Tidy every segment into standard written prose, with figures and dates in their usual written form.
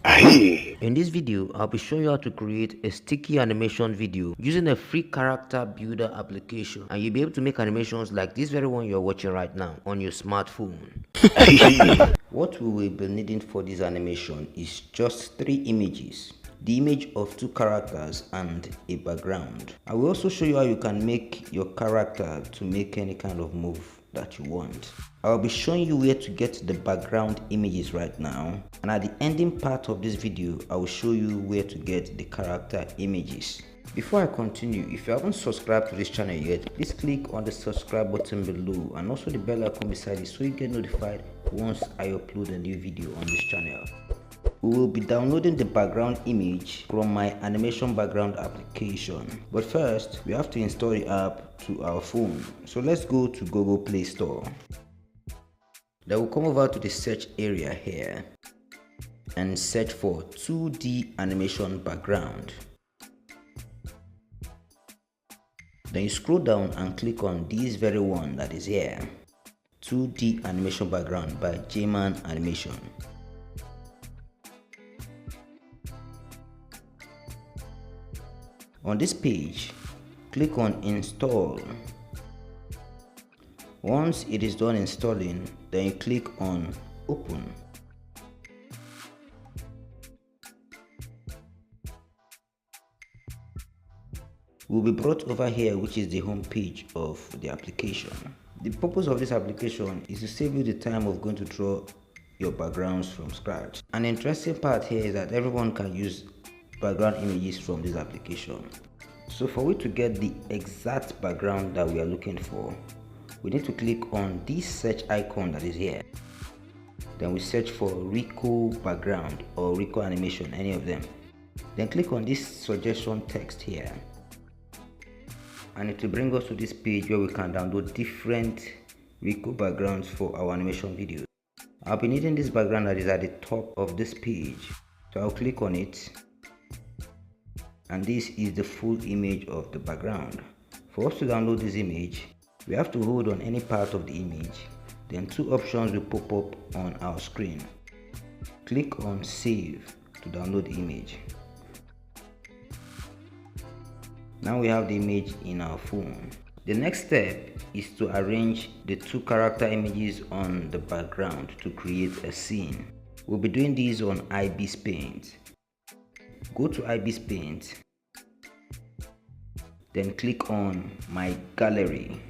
In this video, I'll be showing you how to create a sticky animation video using a free character builder application, and you'll be able to make animations like this very one you're watching right now on your smartphone. What we will be needing for this animation is just 3 images. The image of 2 characters and a background. I will also show you how you can make your character to make any kind of move that you want. I'll be showing you where to get the background images right now, and at the ending part of this video I will show you where to get the character images. Before I continue, if you haven't subscribed to this channel yet, please click on the subscribe button below and also the bell icon beside it so you get notified once I upload a new video on this channel. We will be downloading the background image from my animation background application, but first we have to install the app to our phone. So let's go to Google Play Store. Then we'll come over to the search area here and search for 2D animation background. Then you scroll down and click on this very one that is here, 2D animation background by J-Man Animation. On this page, click on install. Once it is done installing, then you click on open. We'll be brought over here, which is the home page of the application. The purpose of this application is to save you the time of going to draw your backgrounds from scratch. An interesting part here is that everyone can use background images from this application. So for we to get the exact background that we are looking for, we need to click on this search icon that is here. Then we search for Rico background or Rico animation, any of them. Then click on this suggestion text here, and it will bring us to this page where we can download different Rico backgrounds for our animation videos. I'll be needing this background that is at the top of this page, so I'll click on it, and this is the full image of the background. For us to download this image, we have to hold on any part of the image, then 2 options will pop up on our screen. Click on save to download the image. Now we have the image in our phone. The next step is to arrange the 2 character images on the background to create a scene. We'll be doing these on IBIS Paint. Go to IBIS Paint, then click on My Gallery.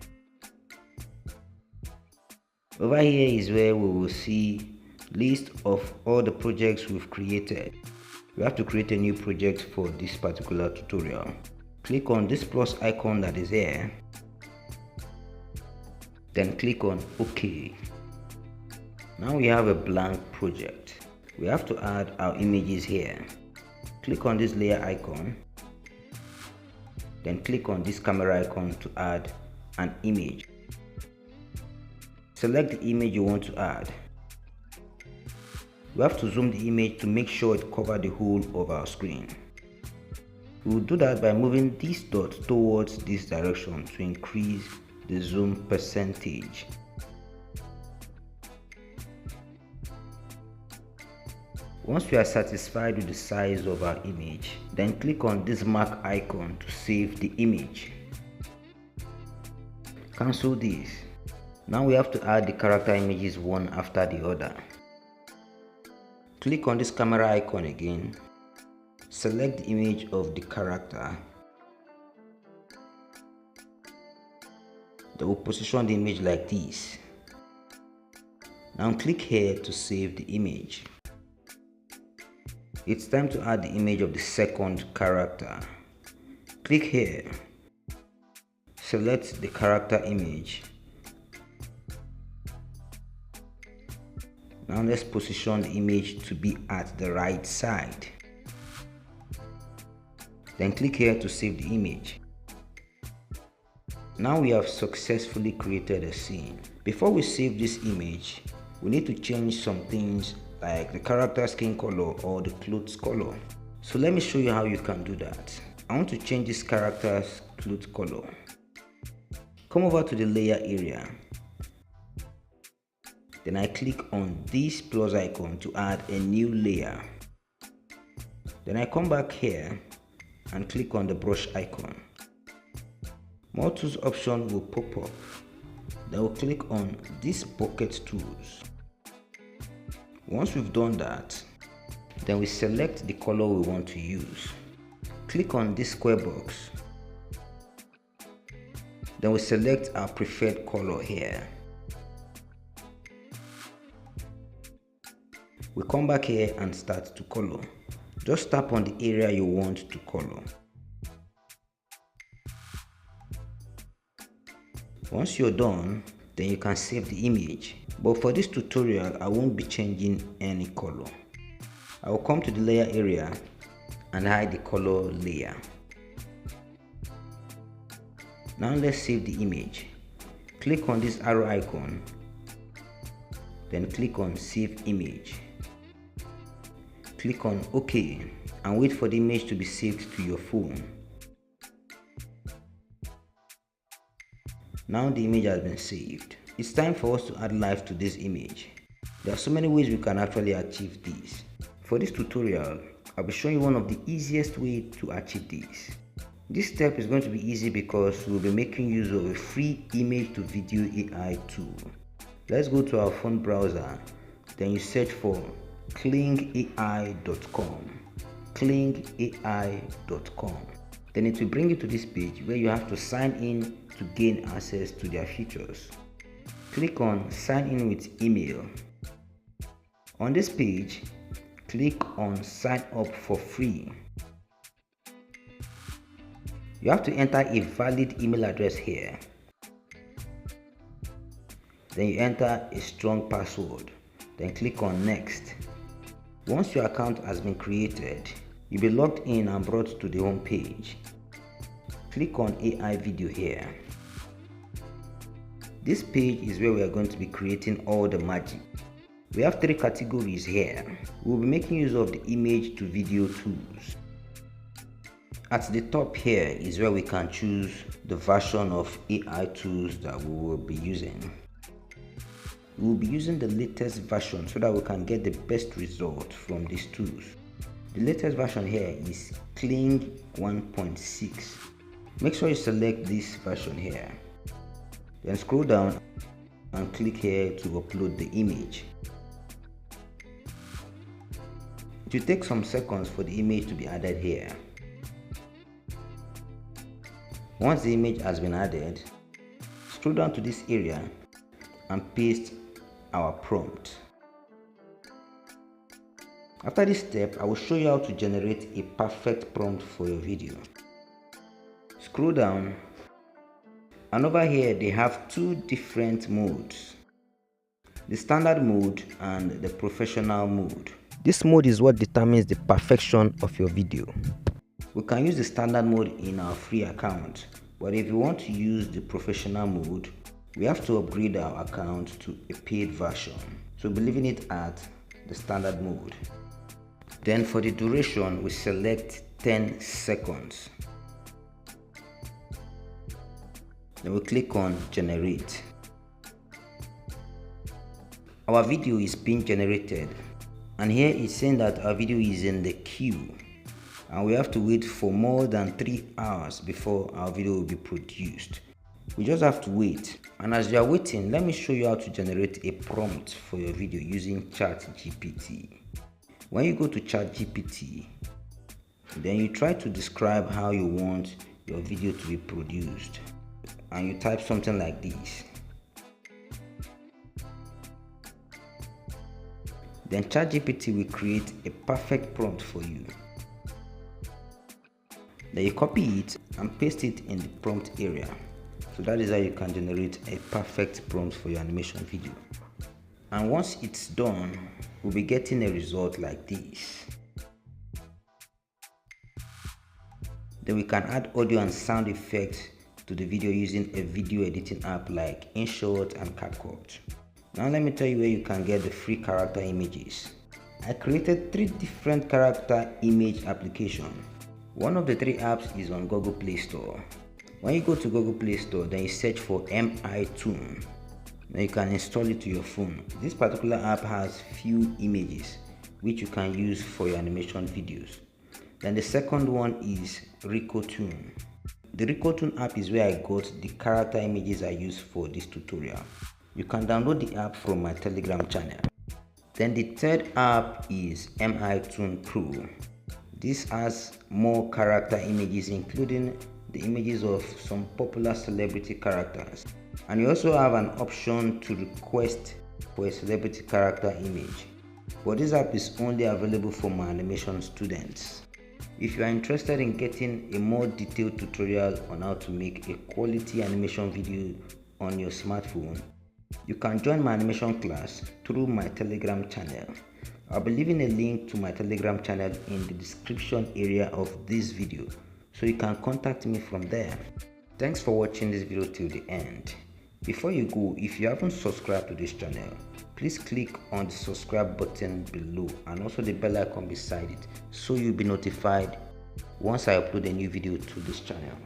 Over here is where we will see list of all the projects we've created. We have to create a new project for this particular tutorial. Click on this plus icon that is here, then click on OK. Now we have a blank project. We have to add our images here. Click on this layer icon, then click on this camera icon to add an image. Select the image you want to add. We have to zoom the image to make sure it covers the whole of our screen. We will do that by moving this dot towards this direction to increase the zoom percentage. Once we are satisfied with the size of our image, then click on this mark icon to save the image. Cancel this. Now we have to add the character images one after the other. Click on this camera icon again. Select the image of the character. Then we'll position the image like this. Now click here to save the image. It's time to add the image of the second character. Click here. Select the character image. Now let's position the image to be at the right side. Then click here to save the image. Now we have successfully created a scene. Before we save this image, we need to change some things like the character skin color or the clothes color. So let me show you how you can do that. I want to change this character's clothes color. Come over to the layer area. Then I click on this plus icon to add a new layer. Then I come back here and click on the brush icon. More tools option will pop up. Then we'll click on this bucket tools. Once we've done that, then we select the color we want to use. Click on this square box. Then we select our preferred color here. We come back here and start to color. Just tap on the area you want to color. Once you're done, then you can save the image. But for this tutorial, I won't be changing any color. I will come to the layer area and hide the color layer. Now let's save the image. Click on this arrow icon, then click on Save Image. Click on OK and wait for the image to be saved to your phone. Now the image has been saved. It's time for us to add life to this image. There are so many ways we can actually achieve this. For this tutorial, I'll be showing you one of the easiest ways to achieve this. This step is going to be easy because we'll be making use of a free image to video AI tool. Let's go to our phone browser, then you search for klingai.com. klingai.com. Then it will bring you to this page where you have to sign in to gain access to their features. Click on Sign in with email. On this page, click on Sign up for free. You have to enter a valid email address here. Then you enter a strong password. Then click on Next. Once your account has been created, you'll be logged in and brought to the home page. Click on AI video here. This page is where we are going to be creating all the magic. We have 3 categories here. We'll be making use of the image to video tools. At the top here is where we can choose the version of AI tools that we will be using. We will be using the latest version so that we can get the best result from these tools. The latest version here is Kling 1.6. Make sure you select this version here. Then scroll down and click here to upload the image. It will take some seconds for the image to be added here. Once the image has been added, scroll down to this area and paste our prompt. After this step, I will show you how to generate a perfect prompt for your video. Scroll down, and over here they have 2 different modes: the standard mode and the professional mode. This mode is what determines the perfection of your video. We can use the standard mode in our free account, but if you want to use the professional mode, we have to upgrade our account to a paid version. So we'll be leaving it at the standard mode. Then for the duration, we select 10 seconds. Then we click on Generate. Our video is being generated, and here it's saying that our video is in the queue, and we have to wait for more than 3 hours before our video will be produced. We just have to wait. And as you are waiting, let me show you how to generate a prompt for your video using Chat GPT. When you go to Chat GPT, then you try to describe how you want your video to be produced, and you type something like this. Then Chat GPT will create a perfect prompt for you. Then you copy it and paste it in the prompt area. So that is how you can generate a perfect prompt for your animation video. And once it's done, we'll be getting a result like this. Then we can add audio and sound effects to the video using a video editing app like InShot and CapCut. Now let me tell you where you can get the free character images. I created 3 different character image applications. One of the 3 apps is on Google Play Store. When you go to Google Play Store, then you search for MiToon. Then you can install it to your phone. This particular app has few images which you can use for your animation videos. Then the second one is Rico Tune. The Rico Tune app is where I got the character images I used for this tutorial. You can download the app from my Telegram channel. Then the third app is MI Pro. This has more character images, including the images of some popular celebrity characters. And you also have an option to request for a celebrity character image. But this app is only available for my animation students. If you are interested in getting a more detailed tutorial on how to make a quality animation video on your smartphone, you can join my animation class through my Telegram channel. I'll be leaving a link to my Telegram channel in the description area of this video, so you can contact me from there. Thanks for watching this video till the end. Before you go, if you haven't subscribed to this channel, please click on the subscribe button below and also the bell icon beside it so you'll be notified once I upload a new video to this channel.